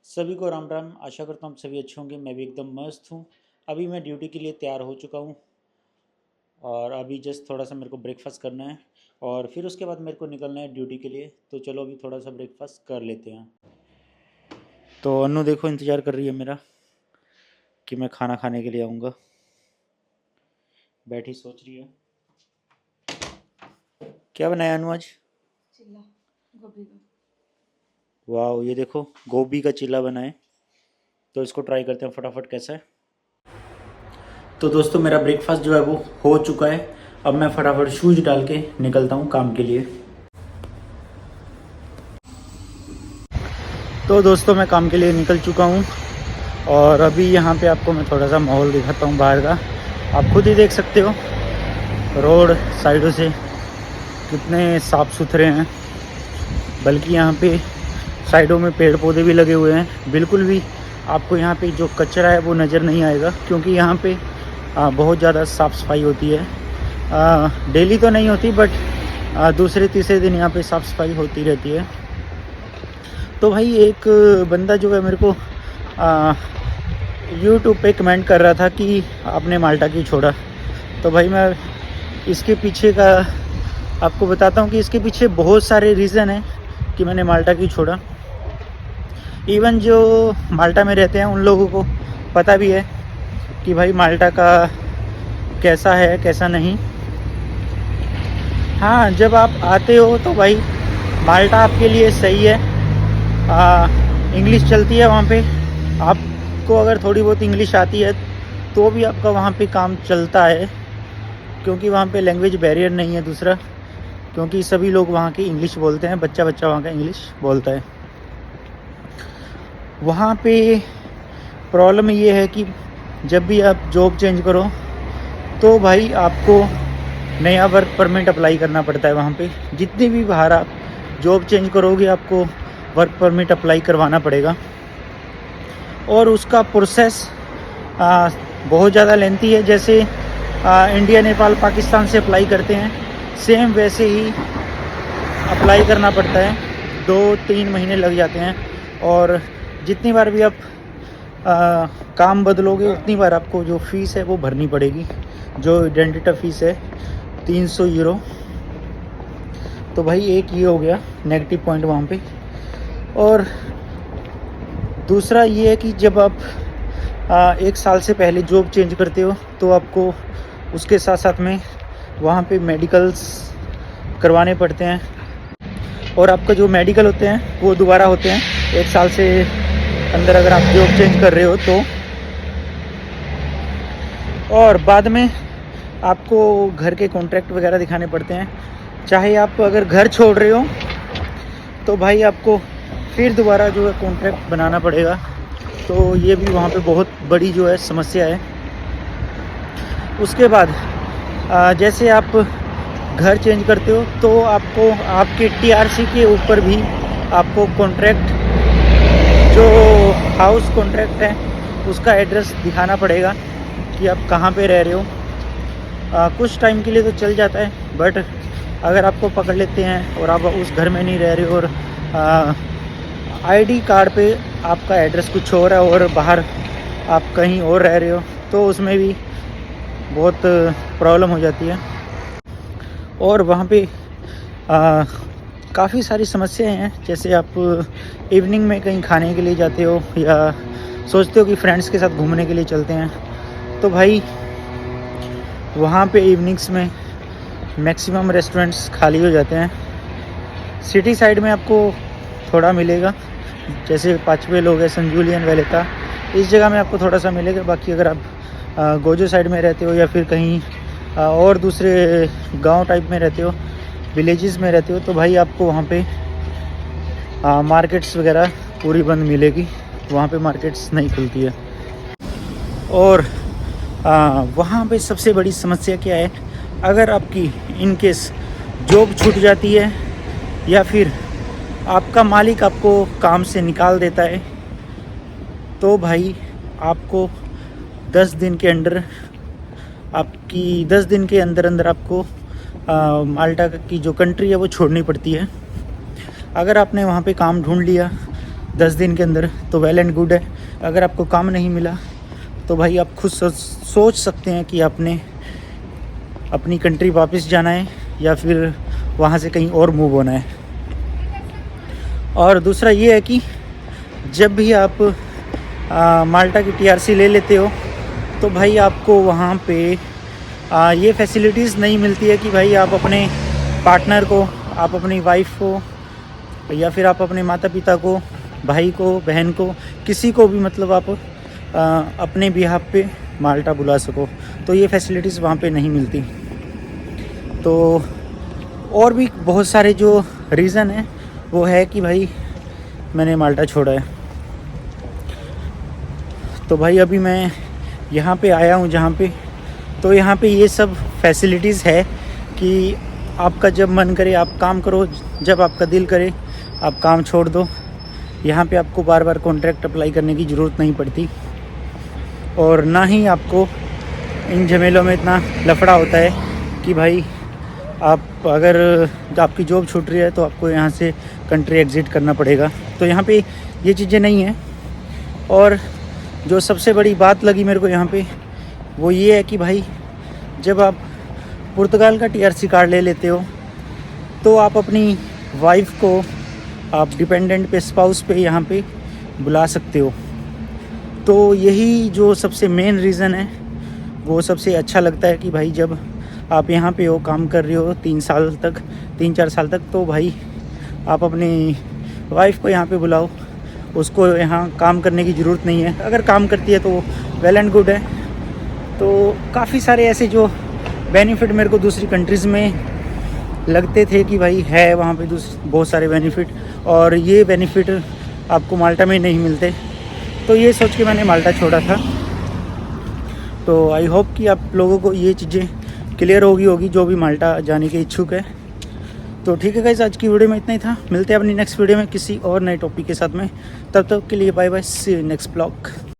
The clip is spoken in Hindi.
सभी को राम राम। आशा करता हूँ आप सभी अच्छे होंगे। मैं भी एकदम मस्त हूँ। अभी मैं ड्यूटी के लिए तैयार हो चुका हूँ और अभी जस्ट थोड़ा सा मेरे को ब्रेकफास्ट करना है और फिर उसके बाद मेरे को निकलना है ड्यूटी के लिए। तो चलो अभी थोड़ा सा ब्रेकफास्ट कर लेते हैं। तो अन्नू देखो इंतज़ार कर रही है मेरा कि मैं खाना खाने के लिए आऊँगा। बैठी सोच रही है क्या बनाया अनु आज। चिल्ला गोभी का। वाह, ये देखो गोभी का चिल्ला बनाए। तो इसको ट्राई करते हैं फटाफट कैसा है। तो दोस्तों मेरा ब्रेकफास्ट जो है वो हो चुका है। अब मैं फटाफट शूज डाल के निकलता हूँ काम के लिए। तो दोस्तों मैं काम के लिए निकल चुका हूँ और अभी यहाँ पे आपको मैं थोड़ा सा माहौल दिखाता हूँ बाहर का। आप खुद ही देख सकते हो रोड साइडों से कितने साफ़ सुथरे हैं। बल्कि यहाँ पे साइडों में पेड़ पौधे भी लगे हुए हैं। बिल्कुल भी आपको यहाँ पे जो कचरा है वो नज़र नहीं आएगा, क्योंकि यहाँ पे बहुत ज़्यादा साफ़ सफाई होती है। डेली तो नहीं होती बट दूसरे तीसरे दिन यहाँ पे साफ़ सफाई होती रहती है। तो भाई एक बंदा जो है मेरे को यूट्यूब पे कमेंट कर रहा था कि आपने माल्टा क्यों छोड़ा। तो भाई मैं इसके पीछे का आपको बताता हूँ कि इसके पीछे बहुत सारे रीज़न हैं कि मैंने माल्टा क्यों छोड़ा। इवन जो माल्टा में रहते हैं उन लोगों को पता भी है कि भाई माल्टा का कैसा है कैसा नहीं। हाँ, जब आप आते हो तो भाई माल्टा आपके लिए सही है। इंग्लिश चलती है वहाँ पे। आपको अगर थोड़ी बहुत इंग्लिश आती है तो भी आपका वहाँ पे काम चलता है, क्योंकि वहाँ पे लैंग्वेज बैरियर नहीं है। दूसरा क्योंकि सभी लोग वहाँ की इंग्लिश बोलते हैं, बच्चा बच्चा वहाँ का इंग्लिश बोलता है। वहाँ पे प्रॉब्लम ये है कि जब भी आप जॉब चेंज करो तो भाई आपको नया वर्क परमिट अप्लाई करना पड़ता है। वहाँ पे जितनी भी बाहर आप जॉब चेंज करोगे आपको वर्क परमिट अप्लाई करवाना पड़ेगा और उसका प्रोसेस बहुत ज़्यादा लेंथी है। जैसे इंडिया नेपाल पाकिस्तान से अप्लाई करते हैं सेम वैसे ही अप्लाई करना पड़ता है। 2-3 महीने लग जाते हैं और जितनी बार भी आप काम बदलोगे उतनी बार आपको जो फ़ीस है वो भरनी पड़ेगी। जो आइडेंटिटी फ़ीस है 300 यूरो। तो भाई एक ये हो गया नेगेटिव पॉइंट वहाँ पे। और दूसरा ये है कि जब आप 1 साल से पहले जॉब चेंज करते हो तो आपको उसके साथ साथ में वहाँ पे मेडिकल्स करवाने पड़ते हैं और आपका जो मेडिकल होते हैं वो दोबारा होते हैं 1 साल से अंदर अगर आप जॉब चेंज कर रहे हो तो। और बाद में आपको घर के कॉन्ट्रैक्ट वगैरह दिखाने पड़ते हैं। चाहे आप अगर घर छोड़ रहे हो तो भाई आपको फिर दोबारा जो है कॉन्ट्रैक्ट बनाना पड़ेगा। तो ये भी वहाँ पे बहुत बड़ी जो है समस्या है। उसके बाद जैसे आप घर चेंज करते हो तो आपको आपके टीआरसी के ऊपर भी आपको कॉन्ट्रैक्ट जो हाउस कॉन्ट्रैक्ट है उसका एड्रेस दिखाना पड़ेगा कि आप कहाँ पे रह रहे हो। कुछ टाइम के लिए तो चल जाता है बट अगर आपको पकड़ लेते हैं और आप उस घर में नहीं रह रहे हो और आईडी कार्ड पे आपका एड्रेस कुछ और है और बाहर आप कहीं और रह रहे हो तो उसमें भी बहुत प्रॉब्लम हो जाती है। और वहाँ पे काफ़ी सारी समस्याएं हैं। जैसे आप इवनिंग में कहीं खाने के लिए जाते हो या सोचते हो कि फ्रेंड्स के साथ घूमने के लिए चलते हैं तो भाई वहाँ पे इवनिंग्स में मैक्सिमम रेस्टोरेंट्स खाली हो जाते हैं। सिटी साइड में आपको थोड़ा मिलेगा, जैसे पाँचवे लोग हैं संजूलियन वेलेता, इस जगह में आपको थोड़ा सा मिलेगा। बाकी अगर आप गोजो साइड में रहते हो या फिर कहीं और दूसरे गांव टाइप में रहते हो, विलेजेस में रहते हो तो भाई आपको वहाँ पे मार्केट्स वगैरह पूरी बंद मिलेगी। वहाँ पे मार्केट्स नहीं खुलती है। और वहाँ पे सबसे बड़ी समस्या क्या है, अगर आपकी इन केस जॉब छूट जाती है या फिर आपका मालिक आपको काम से निकाल देता है तो भाई आपको 10 दिन के अंदर आपको माल्टा की जो कंट्री है वो छोड़नी पड़ती है। अगर आपने वहाँ पे काम ढूंढ लिया 10 दिन के अंदर, तो वेल एंड गुड है। अगर आपको काम नहीं मिला तो भाई आप खुद सोच सकते हैं कि आपने अपनी कंट्री वापस जाना है या फिर वहाँ से कहीं और मूव होना है। और दूसरा ये है कि जब भी आप माल्टा की टीआरसी ले लेते हो तो भाई आपको वहाँ पे ये फैसिलिटीज़ नहीं मिलती है कि भाई आप अपने पार्टनर को, आप अपनी वाइफ को या फिर आप अपने माता पिता को, भाई को, बहन को, किसी को भी मतलब आप अपने बिहाफ पे माल्टा बुला सको। तो ये फैसिलिटीज़ वहाँ पे नहीं मिलती। तो और भी बहुत सारे जो रीज़न है वो है कि भाई मैंने माल्टा छोड़ा है। तो भाई अभी मैं यहाँ पे आया हूँ जहाँ पे, तो यहाँ पे ये सब फैसिलिटीज़ है कि आपका जब मन करे आप काम करो, जब आपका दिल करे आप काम छोड़ दो। यहाँ पे आपको बार बार कॉन्ट्रैक्ट अप्लाई करने की ज़रूरत नहीं पड़ती और ना ही आपको इन झमेलों में इतना लफड़ा होता है कि भाई आप अगर आपकी जॉब छूट रही है तो आपको यहाँ से कंट्री एग्ज़िट करना पड़ेगा। तो यहाँ पे ये चीज़ें नहीं हैं। और जो सबसे बड़ी बात लगी मेरे को यहाँ पे वो ये है कि भाई जब आप पुर्तगाल का टीआरसी कार्ड ले लेते हो तो आप अपनी वाइफ को आप डिपेंडेंट पे, स्पाउस पे यहाँ पे बुला सकते हो। तो यही जो सबसे मेन रीज़न है वो सबसे अच्छा लगता है कि भाई जब आप यहाँ पे हो, काम कर रहे हो 3-4 साल तक, तो भाई आप अपनी वाइफ को यहाँ पे बुलाओ। उसको यहाँ काम करने की ज़रूरत नहीं है, अगर काम करती है तो वेल एंड गुड है। तो काफ़ी सारे ऐसे जो बेनिफिट मेरे को दूसरी कंट्रीज़ में लगते थे कि भाई है वहाँ पे बहुत सारे बेनिफिट, और ये बेनिफिट आपको माल्टा में नहीं मिलते। तो ये सोच के मैंने माल्टा छोड़ा था। तो आई होप कि आप लोगों को ये चीज़ें क्लियर होगी जो भी माल्टा जाने के इच्छुक है। तो ठीक है गाइस, आज की वीडियो में इतना ही था। मिलते हैं अपनी नेक्स्ट वीडियो में किसी और नए टॉपिक के साथ में। तब तक के लिए bye bye, see you next blog.